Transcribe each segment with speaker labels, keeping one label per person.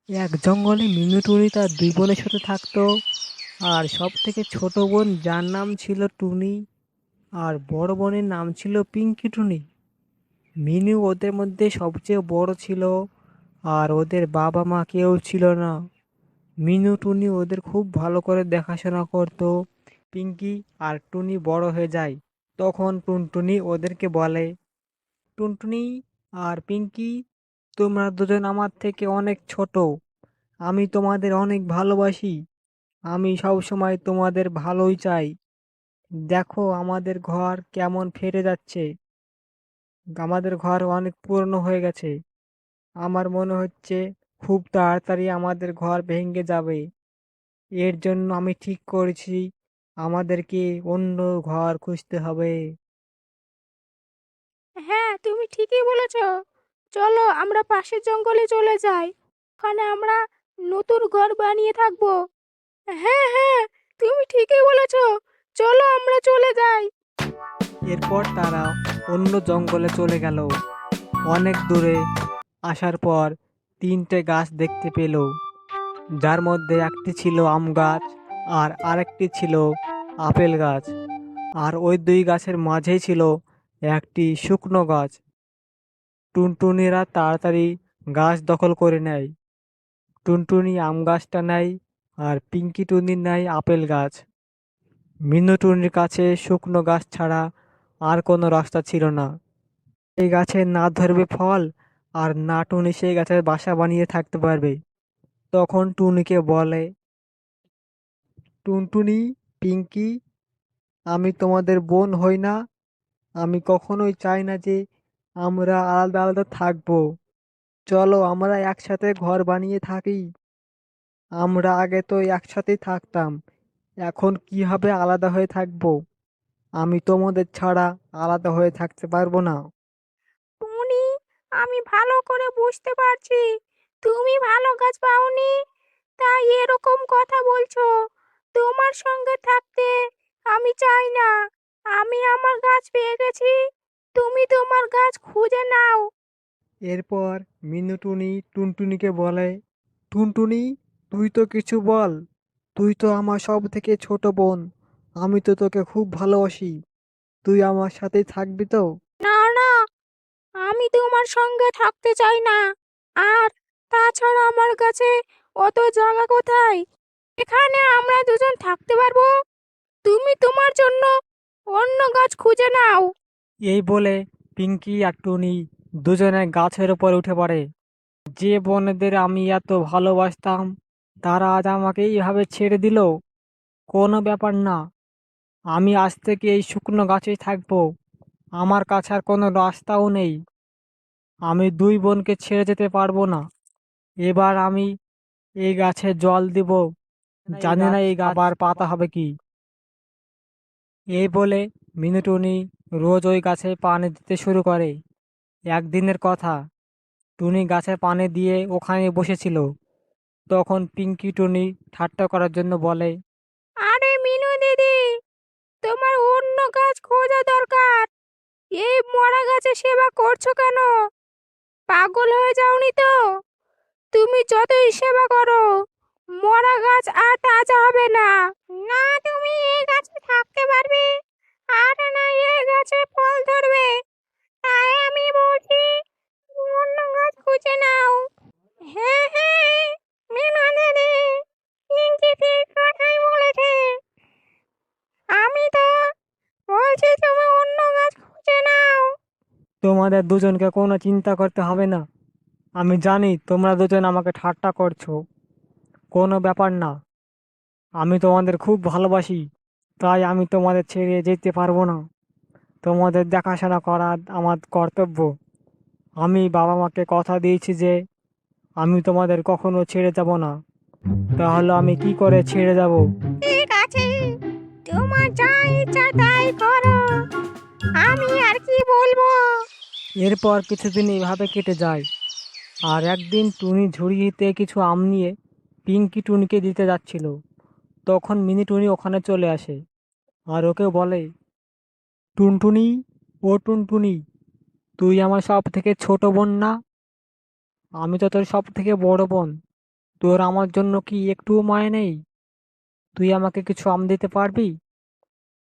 Speaker 1: এক জঙ্গলে মিনু তার দুই বোনের সাথে থাকতো। আর সব থেকে ছোট বোন যার নাম ছিল টুনি, আর বড় বোনের নাম ছিল পিঙ্কি টুনি। মিনু ওদের মধ্যে সবচেয়ে বড় ছিল, আর ওদের বাবা মা কেউ ছিল না। মিনু টুনি ওদের খুব ভালো করে দেখাশোনা করতো। পিঙ্কি আর টুনি বড় হয়ে যায়, তখন টুনটুনি ওদেরকে বলে, টুনটুনি আর পিঙ্কি, তোমরা দুজন আমার থেকে অনেক ছোট, আমি তোমাদের অনেক ভালোবাসি, আমি সব সময় তোমাদের ভালোই চাই। দেখো আমাদের ঘর কেমন ফেটে যাচ্ছে, আমাদের ঘর অনেক পুরনো হয়ে গেছে। আমার মনে হচ্ছে খুব তাড়াতাড়ি আমাদের ঘর ভেঙে যাবে। এর জন্য আমি ঠিক করেছি আমাদেরকে অন্য ঘর খুঁজতে হবে।
Speaker 2: হ্যাঁ, তুমি ঠিকই বলেছ। চলো আমরা পাশের জঙ্গলে চলে যাই। ওখানে আমরা নতুন ঘর বানিয়ে থাকবো। হ্যাঁ হ্যাঁ, তুমি ঠিকই বলেছ। চলো আমরা চলে যাই।
Speaker 1: এরপর তারা অন্য জঙ্গলে চলে গেল। অনেক দূরে আসার পর তিনটে গাছ দেখতে পেল, যার মধ্যে একটি ছিল আম গাছ, আর আরেকটি ছিল আপেল গাছ, আর ওই দুই গাছের মাঝেই ছিল একটি শুকনো গাছ। টুনটুনিরা তাড়াতাড়ি গাছ দখল করে নেয়। টুনটুনি আম গাছটা নেয়, আর পিঙ্কি টুনি নেয় আপেল গাছ। মিনু টুনির কাছে শুকনো গাছ ছাড়া আর কোনো রাস্তা ছিল না। এই গাছে না ধরবে ফল, আর না টুনি সেই গাছের বাসা বানিয়ে থাকতে পারবে। তখন টুনিকে বলে, টুনটুনি, পিঙ্কি, আমি তোমাদের বোন হই না, আমি কখনোই চাই না যে আমরা আলাদা আলাদা থাকবো। চলো আমরা একসাথে ঘর বানিয়ে থাকি। আমরা আগে তো একসাথেই থাকতাম, এখন কিভাবে আলাদা হয়ে থাকবো? আমি তোমাদের ছাড়া আলাদা হয়ে থাকতে পারবো না।
Speaker 2: টুনি, আমি ভালো করে বুঝতে পারছি তুমি ভালো গাছ পাওনি, তাই এরকম কথা বলছো। তোমার সঙ্গে থাকতে আমি চাই না। আমি আমার গাছ পেয়ে গেছি, তুমি তোমার গাছ খুঁজে নাও।
Speaker 1: এরপর মিনুটুনি টুনটুনিকে বলে, টুনটুনি, তুই তো কিছু বল, তুই তো আমার সব থেকে ছোট বোন, আমি তো তোকে খুব ভালোবাসি, তুই আমার সাথেই থাকবি তো?
Speaker 2: না না, আমি তোমার সঙ্গে থাকতে চাই না। আর তাছাড়া আমার কাছে অত জায়গা কোথায়? এখানে আমরা দুজন থাকতে পারবো। তুমি তোমার জন্য অন্য গাছ খুঁজে নাও।
Speaker 1: এই বলে পিঙ্কি আর টুনি দুজনে গাছের উপর উঠে পড়ে। যে বোনেদের আমি এত ভালোবাসতাম, তারা আজ আমাকে এইভাবে ছেড়ে দিল। কোনো ব্যাপার না, আমি আজ থেকে এই শুকনো গাছেই থাকবো। আমার কাছে আর কোনো রাস্তাও নেই, আমি দুই বোনকে ছেড়ে যেতে পারবো না। এবার আমি এই গাছে জল দিব, জানি না এই গাছ আবার পাতা হবে কি। এই বলে মিনুটুনি রোজ ওই গাছে পানি দিতে শুরু করে। একদিনের কথা, টুনি গাছে পানি দিয়ে ওখানে বসেছিল। তখন পিঙ্কি টুনি ঠাট্টা করার জন্য বলে,
Speaker 2: আরে মিনু দিদি, তোমার অন্য গাছ খোঁজা দরকার। এই মরা গাছে সেবা করছো কেন? পাগল হয়ে যাওনি তো? তুমি যতই সেবা করো, মরা গাছ আর তাজা হবে না। না তুমি এই গাছে থাকতে পারবে, আর না এই গাছে ফল ধরবে। তাই আমি বলছি, অন্য গাছ খুঁজে নাও। হ্যাঁ হ্যাঁ, মিনু দিদি, পিঙ্কি ঠিক কথাই বলেছে। আমি তো বলছি তুমি অন্য গাছ খুঁজে নাও।
Speaker 1: তোমাদের দুজনকে কোনো চিন্তা করতে হবে না, আমি জানি তোমরা দুজন আমাকে ঠাট্টা করছো। কোনো ব্যাপার না, আমি তোমাদের খুব ভালোবাসি, তাই আমি তোমাদের ছেড়ে যেতে পারবো না। তোমাদের দেখাশোনা করা আমার কর্তব্য। আমি বাবা মাকে কথা দিয়েছি যে আমি তোমাদের কখনো ছেড়ে যাব না, তাহলে আমি কি করে ছেড়ে যাব?
Speaker 2: ঠিক আছে, তোমার যা ইচ্ছা তাই করো। আমি আর কি বলবো?
Speaker 1: এরপর কিছুদিন এইভাবে কেটে যায়। আর একদিন টুনি ঝুড়িতে কিছু আম নিয়ে পিঙ্কি টুনিকে দিতে যাচ্ছিল। তখন মিনি টুনি ওখানে চলে আসে, আর ওকে বলে, টুনটুনি, ও টুনটুনি, তুই আমার সব থেকে ছোট বোন না? আমি তো তোর সব থেকে বড় বোন। তোর আমার জন্য কি একটুও মায়া নেই? তুই আমাকে কিছু আম দিতে পারবি?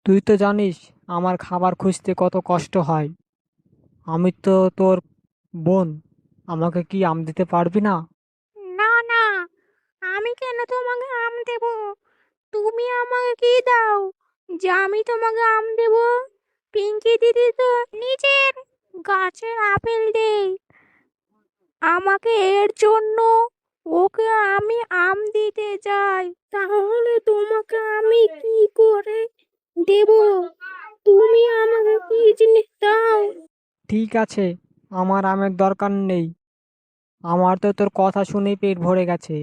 Speaker 1: তুই তো জানিস আমার খাবার খুঁজতে কত কষ্ট হয়। আমি তো তোর বোন, আমাকে কি আম দিতে পারবি না?
Speaker 2: না না, আমি কেন তোমাকে আম দেব? তুমি আমাকে কি দাও যে আমি তোমাকে আম দেব? পিঙ্কি দিদি তো নিজের গাছের আপেল দেই আমাকে, এর জন্য ওকে আমি আম দিতে যাই। তাহলে তোমাকে আমি কি করে দেব? তুমি আমাকে কি জিনিস দাও?
Speaker 1: ঠিক আছে, আমার আমের দরকার নেই। আমার তো তোর কথা শুনেই পেট ভরে গেছে।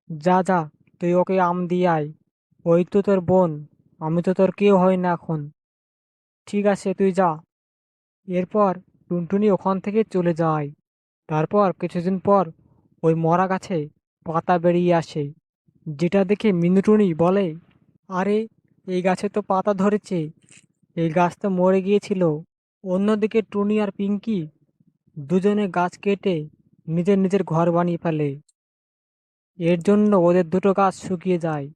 Speaker 1: যা যা, তুই ওকে আম দিয়ে আয়। ওই তো তোর বোন, আমি তো তোর কেউ হই না এখন। ঠিক আছে, তুই যা। এরপর টুনটুনি ওখান থেকে চলে যায়। তারপর কিছুদিন পর ওই মরা গাছে পাতা বেরিয়ে আসে, যেটা দেখে মিনুটুনি বলে, আরে, এই গাছে তো পাতা ধরেছে, এই গাছ তো মরে গিয়েছিল। অন্যদিকে টুনি আর পিঙ্কি দুজনে গাছ কেটে নিজের নিজের ঘর বানিয়ে ফেলে। এর জন্য ওদের দুটো গাছ শুকিয়ে যায়।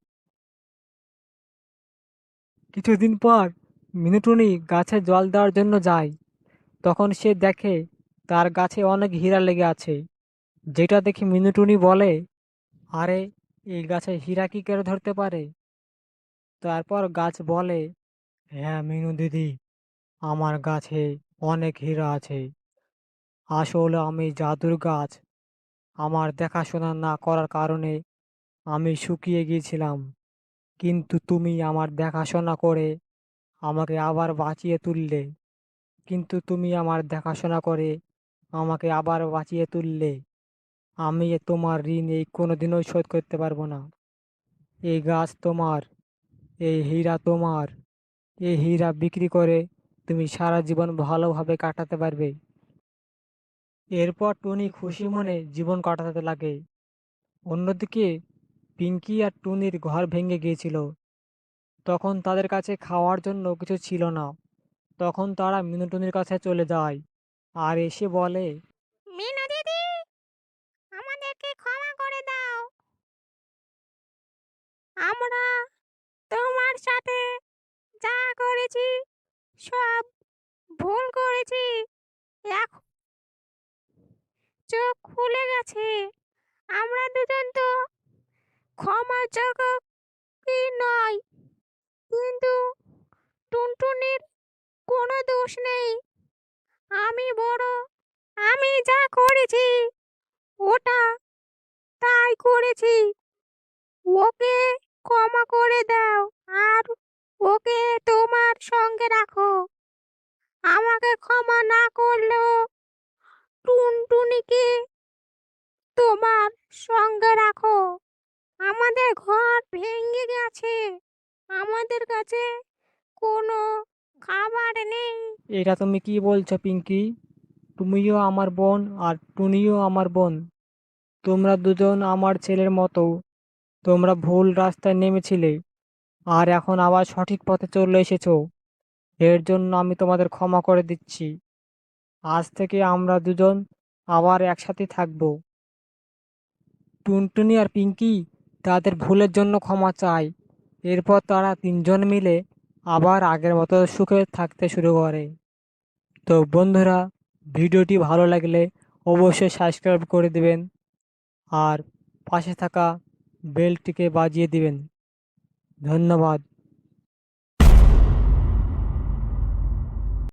Speaker 1: কিছুদিন পর মিনুটুনি গাছে জল দেওয়ার জন্য যায়। তখন সে দেখে তার গাছে অনেক হীরা লেগে আছে, যেটা দেখে মিনুটুনি বলে, আরে, এই গাছে হীরা কি করে ধরতে পারে? তারপর গাছ বলে, হ্যাঁ মিনু দিদি, আমার গাছে অনেক হীরা আছে। আসলে আমি জাদুর গাছ। আমার দেখাশোনা না করার কারণে আমি শুকিয়ে গিয়েছিলাম, কিন্তু তুমি আমার দেখাশোনা করে আমাকে আবার বাঁচিয়ে তুললে। কিন্তু তুমি আমার দেখাশোনা করে আমাকে আবার বাঁচিয়ে তুললে। আমি তোমার ঋণ এই কোনোদিনও শোধ করতে পারবো না। এই গাছ তোমার, এই হীরা তোমার। এই হীরা বিক্রি করে তুমি সারা জীবন ভালোভাবে কাটাতে পারবে। এরপর টুনি খুশি মনে জীবন কাটাতে লাগে। অন্যদিকে পিঙ্কি আর টুনির ঘর ভেঙে গিয়েছিল। তখন তাদের কাছে খাওয়ার জন্য কিছু ছিল না। তখন তারা মিনুটুনির কাছে চলে যায় আর এসে বলে,
Speaker 2: মিনু দিদি, আমাদেরকে ক্ষমা করে দাও। আমরা তোমার সাথে যা করেছি সব ভুল করেছি। এখন চোখ খুলে গেছে। আমরা দুজন তো ক্ষমার যোগ্য কি নয়, কিন্তু টুনটুনির কোনো দোষ নেই। আমি বড়, আমি যা করেছি ওটা তাই করেছি। ওকে ক্ষমা করে দাও আর ওকে তোমার সঙ্গে রাখো। আমাকে ক্ষমা না করলেও টুনটুনিকে তোমার সঙ্গে রাখো। আমাদের ঘর ভেঙে গেছে, আমাদের কাছে কোনো খাবার নেই।
Speaker 1: এটা তুমি কি বলছো পিঙ্কি? তুমিও আমার বোন আর টুনিও আমার বোন। তোমরা দুজন আমার ছেলের মতো। তোমরা ভুল রাস্তায় নেমেছিলে আর এখন আবার সঠিক পথে চলে এসেছো। এর জন্য আমি তোমাদের ক্ষমা করে দিচ্ছি। আজ থেকে আমরা দুজন আবার একসাথে থাকবো। টুনটুনি আর পিঙ্কি তাদের ভুলের জন্য ক্ষমা চায়। এরপর তারা তিনজন মিলে আবার আগের মতো সুখে থাকতে শুরু করে। তো বন্ধুরা, ভিডিওটি ভালো লাগলে অবশ্যই সাবস্ক্রাইব করে দিবেন আর পাশে থাকা বেলটিকে বাজিয়ে দিবেন। ধন্যবাদ।